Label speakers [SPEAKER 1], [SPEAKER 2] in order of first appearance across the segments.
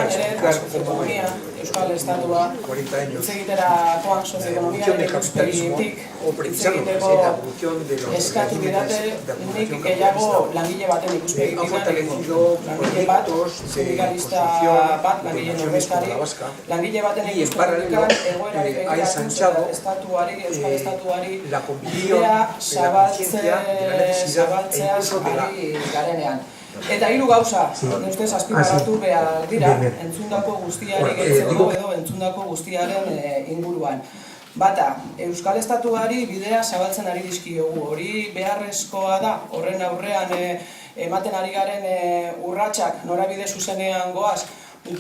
[SPEAKER 1] inguruan ere, sozioekonomia, Euskal Estatua, hitz egiterakoan sozioekonomiaren ikuspegitik, hitz egiteko eskatu didate, nik gehiago langile baten ikuspegitik, langile bat, sindikalista bat, langile norbeskari, langile baten ikuspegitik, egoerari begiratuz, estatuari, Euskal Estatuari, bidea zabaltzeaz ari garenean. Eta hiru gauza, ustez azpimarratu behar dira, entzundako guztiari gehitzeko edo entzundako guztiaren inguruan. Bata, Euskal Estatuari bidea zabaltzen ari dizkiogu, hori beharrezkoa da, horren aurrean ematen ari garen urratsak norabide zuzenean goaz.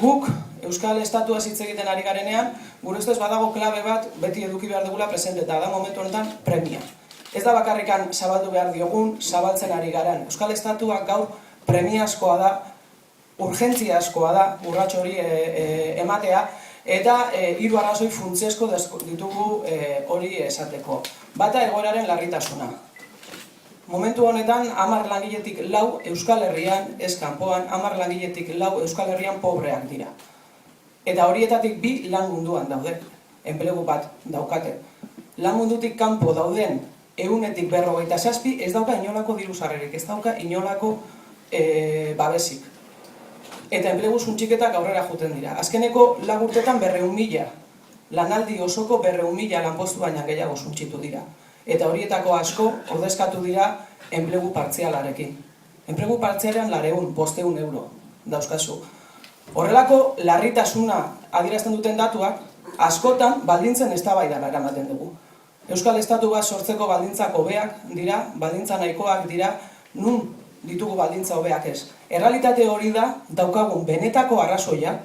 [SPEAKER 1] Guk Euskal Estatuaz hitz egiten ari garenean, gure ustez badago klabe bat beti eduki behar dugula presente, eta da momentu honetan premia. Ez da bakarrikan zabaldu behar diogun, zabaltzen ari garen. Euskal Estatuak gaur premiazkoa da, urgentziazkoa da, urrats hori ematea, eta hiru arrazoi funtsezko ditugu hori esateko. Bata, egoeraren larritasuna. Momentu honetan, 10 langiletik 4 Euskal Herrian, ez kanpoan, 10 langiletik 4 Euskal Herrian pobreak dira. Eta horietatik 2 lan munduan daude, enplegu bat daukate. Lan mundutik kanpo dauden 157 ez dauka inolako diru sarrerik, ez dauka inolako babesik. Eta enplegu suntsiketak aurrera joeten dira. Azkeneko 4 urtetan 200.000, lanaldi osoko 200.000 lanpostu baina gehiago suntsitu dira. Eta horietako asko ordezkatu dira enplegu partzialarekin. Enplegu partzialean 500 euro dauzkazu. Horrelako larritasuna adierazten duten datuak askotan baldintzen eztabaidara eramaten dugu. Euskal Estatu bat sortzeko baldintzak hobeak dira, baldintza nahikoak dira, nun ditugu baldintza hobeak ez. Errealitate hori da, daukagun benetako arrazoia,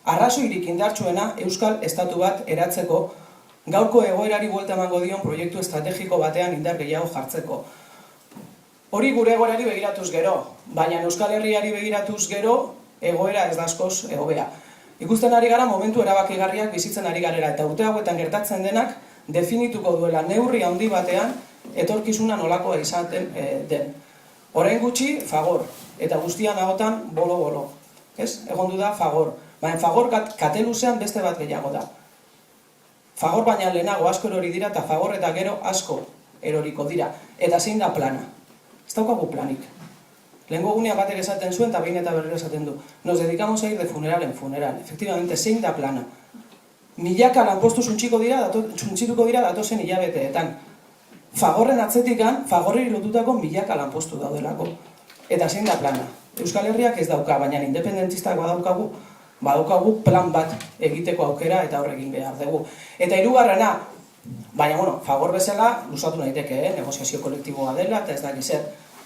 [SPEAKER 1] arrazoirik indartsuena Euskal Estatu bat eratzeko, gaurko egoerari buelta emango dion proiektu estrategiko batean indar gehiago jartzeko. Hori gure egoerari begiratuz gero, baina Euskal Herriari begiratuz gero, egoera ez da askoz hobea. Ikusten ari gara momentu erabakigarriak bizitzen ari garela, eta urte hauetan gertatzen denak definituko duela neurri handi batean etorkizuna nolakoa izaten den. Orain gutxi, Fagor, eta guztian ahotan bolo-bolo. Egondu da Fagor, baina Fagor kateluzean beste bat gehiago da. Fagor baina lehenago asko erori dira eta Fagor eta gero asko eroriko dira. Eta zein da plana? Ez daukagu planik. Lehengo egunean batek esaten zuen eta behin eta berriro esaten du. Nos dedicamos a ir de funeral en funeral. Efectivamente, zein da plana? Milaka lanpostu suntsituko dira datozen hilabeteetan. Fagorren atzetikan, Fagorri lotutako milaka lanpostu daudelako. Eta zein da plana? Euskal Herriak ez dauka, baina independentistak badaukagu plan bat egiteko aukera eta horrekin behar dugu. Eta hirugarrena, baina Fagor bezala luzatu naiteke, negoziazio kolektiboa dela eta ez dakiz zer.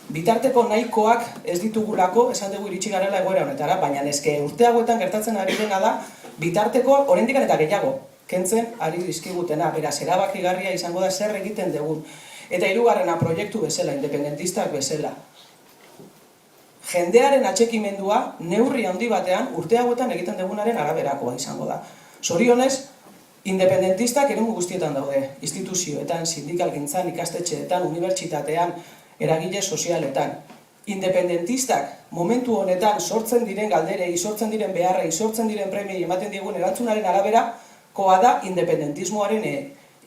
[SPEAKER 1] Bitarteko nahikoak ez ditugulako, esan dugu iritsi garela egoera honetara, baina eske urte hauetan gertatzen ari dena da, bitarteko oraindik eta gehiago kentzen ari dizkigutena, beraz erabakigarria izango da zer egiten dugun. Eta hirugarrena proiektu bezala, independentistak bezala. Jendearen atxekimendua neurri handi batean urte hauetan egiten dugunaren araberakoa izango da. Zorionez, independentistak eremu guztietan daude, instituzioetan, sindikalgintzan, ikastetxeetan, unibertsitatean, eragile sozialetan. Independentistak momentu honetan sortzen diren galderei, sortzen diren beharrei, sortzen diren premiei ematen digun erantzunaren arabera, koa da independentismoaren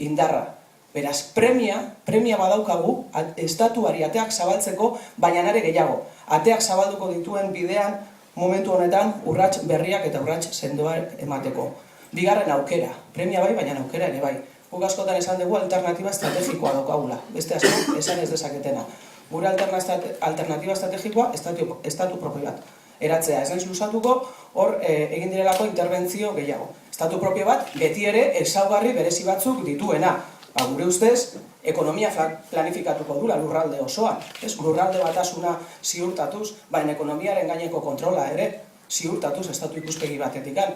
[SPEAKER 1] indarra. Beraz, premia badaukagu estatuari ateak zabaltzeko, baina nare gehiago. Ateak zabalduko dituen bidean momentu honetan urrats berriak eta urrats sendoak emateko. Bigarren aukera, premia bai, baina aukera ere bai. Guk askotan esan dugu alternatiba estrategikoa daukagula, beste asko esan ez dezaketena. Gure alternatiba estrategikoa estatu propio bat. Eratzea, ez naiz luzatuko, hor egin direlako interbentzio gehiago. Estatu propio bat, beti ere, ezaugarri berezi batzuk dituena. Gure ustez, ekonomia planifikatuko dula lurralde osoan. Lurralde batasuna ziurtatuz, baina ekonomiaren gaineko kontrola ere ziurtatuz estatu ikuspegi batetikan.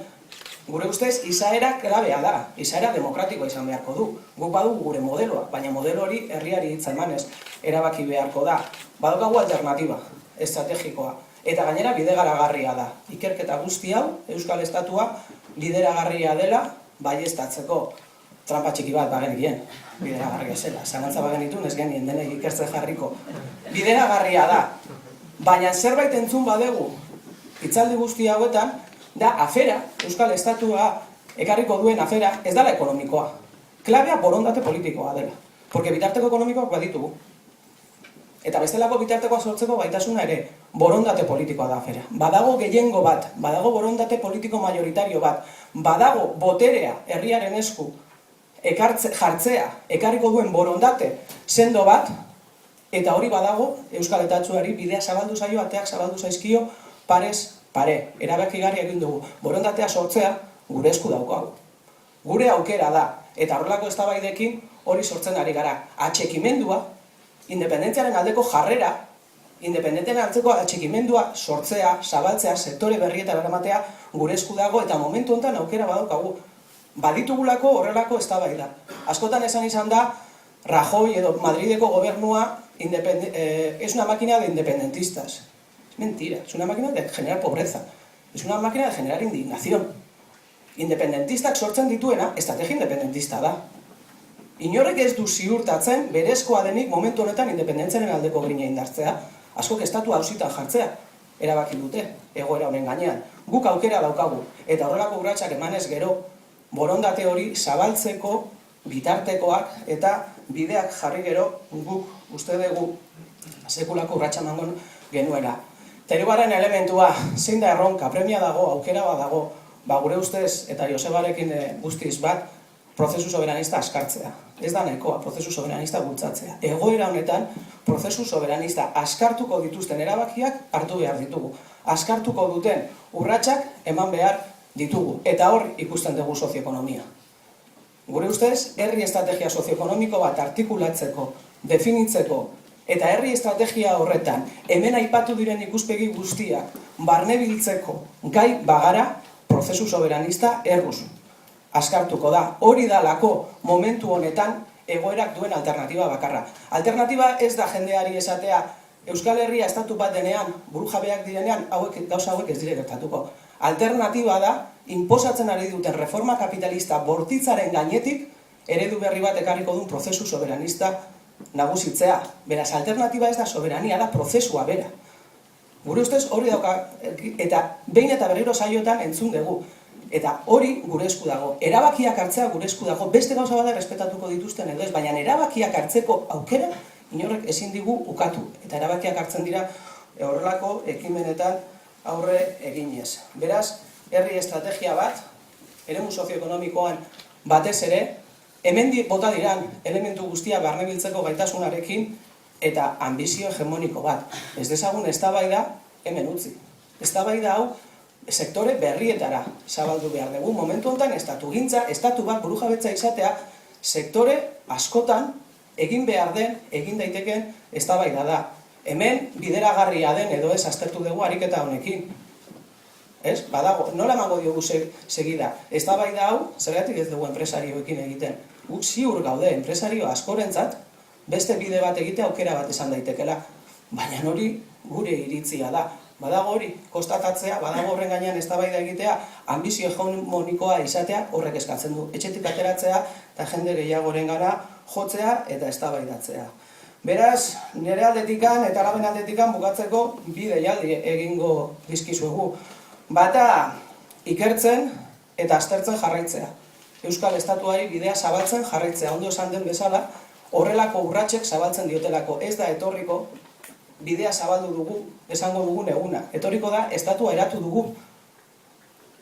[SPEAKER 1] Gure ustez, izaera klabea da, izaera demokratikoa izan beharko du. Guk badugu gure modeloa, baina modelo hori herriari hitza emanez erabaki beharko da. Badaukagu alternatiba, estrategikoa. Eta gainera bidegaragarria da. Ikerketa guzti hau, Euskal Estatua bideragarria dela baieztatzeko. Trampa txiki bat bagenien, bideragarria zela. Zalantza bagenitun ez genien denek ikertzen jarriko. Bideragarria da. Baina zerbait entzun badegu, hitzaldi guzti hauetan, Da afera, Euskal Estatua ekarriko duen afera, ez dela ekonomikoa. Klabea borondate politikoa dela. Porque bitarteko ekonomikoak baditugu. Eta bestelako bitartekoa sortzeko gaitasuna ere, borondate politikoa da afera. Badago gehiengo bat, badago borondate politiko majoritario bat, badago boterea herriaren esku jartzea, ekarriko duen borondate sendo bat, eta hori badago Euskal Etatsuari bidea zabaldu zaio, ateak zabaldu zaizkio, parez pare. Erabakigarri egin dugu. Borondatea sortzea gure esku daukagu. Gure aukera da, eta horrelako eztabaidekin hori sortzen ari gara. Atxekimendua, independentziaren aldeko jarrera, independentziaren aldeko atxekimendua sortzea, zabaltzea, sektore berrietara eramatea gure esku dago, eta momentu honetan aukera badaukagu. Baditugulako horrelako eztabaida. Askotan esan izan da, Rajoy edo Madrideko gobernua es una máquina de independentistas. Es mentira, es una máquina de generar pobreza. Es una máquina de generar indignación. Independentistak sortzen dituena, estrategia independentista da. Inorrek ez du ziurtatzen, berezkoa denik momentu honetan independentziaren aldeko grina indartzea, askok estatua auzitan jartzea, erabaki dute, egoera honen gainean. Guk aukera daukagu, eta horrelako urratsak emanez gero, borondate hori zabaltzeko bitartekoak eta bideak jarri gero guk uste dugu sekulako urratsa emango genuela. Hirugarren elementua, zein da erronka, premia dago, aukera bat dago, gure ustez eta Josebarekin guztiz bat, prozesu soberanista askartzea. Ez da nahikoa, prozesu soberanista bultzatzea. Egoera honetan, prozesu soberanista askartuko dituzten erabakiak hartu behar ditugu. Askartuko duten urratsak eman behar ditugu. Eta hor ikusten dugu sozioekonomia. Gure ustez, herri estrategia sozioekonomiko bat artikulatzeko, definitzeko, eta herri estrategia horretan, hemen aipatu diren ikuspegi guztiak, barnebiltzeko gai bagara, prozesu soberanista erruz askartuko da. Hori dalako momentu honetan egoerak duen alternatiba bakarra. Alternatiba ez da jendeari esatea Euskal Herria estatu bat denean, burujabeak direnean, gauza hauek ez dire gertatuko. Alternatiba da, inposatzen ari duten reforma kapitalista bortitzaren gainetik, eredu berri bat ekarriko duen prozesu soberanista nagusitzea. Beraz, alternatiba ez da soberania, da prozesua bera. Gure ustez hori dauka, eta behin eta berriro saiotan entzun dugu. Eta hori gure esku dago. Erabakiak hartzea gure esku dago. Beste gauza bada respetatuko dituzten edo ez, baina erabakiak hartzeko aukera inorrek ezin digu ukatu. Eta erabakiak hartzen dira horrelako ekimenetan aurre eginez. Beraz, herri estrategia bat, eremu sozioekonomikoan batez ere, hemen bota diran elementu guztia barnebiltzeko gaitasunarekin eta ambizio hegemoniko bat. Ez dezagun eztabaida hemen utzi. Eztabaida hau sektore berrietara zabaldu behar dugu. Momentu honetan estatugintza, estatu bat burujabetza izatea, sektore askotan egin behar den, egin daiteken eztabaida da. Hemen bideragarria den edo ez aztertu dugu ariketa honekin. Ez? Badago, nola emango diogu segida? Eztabaida hau, zergatik ez dugu enpresarioekin egiten. Guk ziur gaude, enpresario askorentzat, beste bide bat egitea aukera bat esan daitekela. Baina hori gure iritzia da. Badago hori, kostatatzea, badago horren gainean eztabaida egitea, ambizio hegemonikoa izatea horrek eskatzen du. Etxetik ateratzea eta jende gehiagoren gara jotzea eta eztabaidatzea. Beraz, nire aldetikan eta araben aldetikan bukatzeko bi deialdi egingo dizkizuegu. Bata, ikertzen eta aztertzen jarraitzea. Euskal Estatuari bidea zabaltzen jarraitzea. Ondo esan den bezala, horrelako urratsek zabaltzen diotelako. Ez da etorriko bidea zabaldu dugu, esango dugun eguna. Etorriko da, estatua eratu dugu.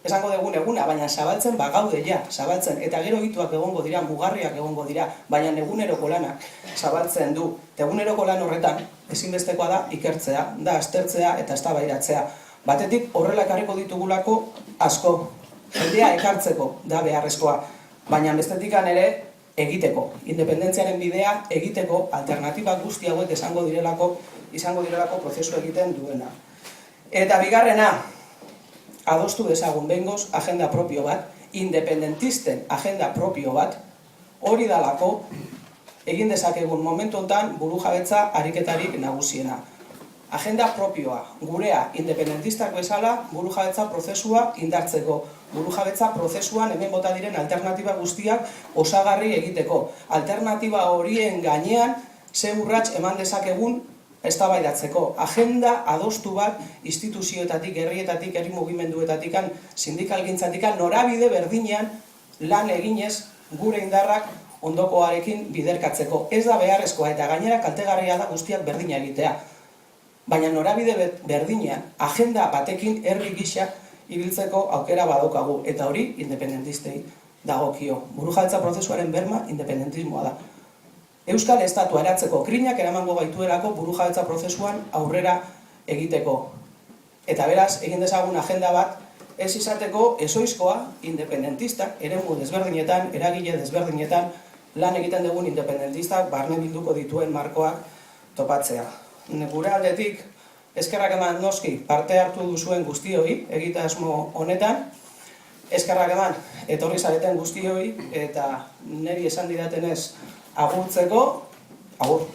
[SPEAKER 1] Esango dugun eguna, baina zabaltzen bagaude ja, zabaltzen. Eta gero hituak egongo dira, mugarriak egongo dira, baina eguneroko lanak zabaltzen du. Eguneroko lan horretan, ezinbestekoa da ikertzea, da aztertzea eta eztabaidatzea. Batetik horrela ekarriko ditugulako asko, jendea ekartzeko da beharrezkoa, baina bestetikan ere egiteko, independentziaren bidea egiteko alternatiba guzti hauek izango direlako prozesu egiten duena. Eta bigarrena, adostu dezagun behingoz agenda propio bat, independentisten agenda propio bat, hori dalako egin dezakegun momentu honetan burujabetza ariketarik nagusiena. Agenda propioa, gurea, independentistak bezala, burujabetza prozesua indartzeko. Burujabetza prozesuan hemen bota diren alternatiba guztiak osagarri egiteko. Alternatiba horien gainean, ze urrats eman dezakegun eztabaidatzeko, agenda adostu bat instituzioetatik, herrietatik, herri mugimenduetatik, sindikalgintzatik, norabide berdinean lan eginez gure indarrak ondokoarekin biderkatzeko. Ez da beharrezkoa eta gainera kaltegarria da guztiak berdina egitea. Baina norabide berdinean, agenda batekin herri gisa ibiltzeko aukera badaukagu. Eta hori independentistei dagokio. Burujabetza prozesuaren berma independentismoa da. Euskal Estatua eratzeko krinak eramango gaituerako burujabetza prozesuan aurrera egiteko. Eta beraz, egin dezagun agenda bat, ez izateko ezoizkoa independentistak, eremu desberdinetan, eragile desberdinetan, lan egiten dugun independentistak barne bilduko dituen markoak topatzea. Gure aldetik, eskerrak eman noski parte hartu duzuen guztioi, egitasmo honetan, eskerrak eman etorri zareten guztioi, eta niri esan didatenez agurtzeko, agur.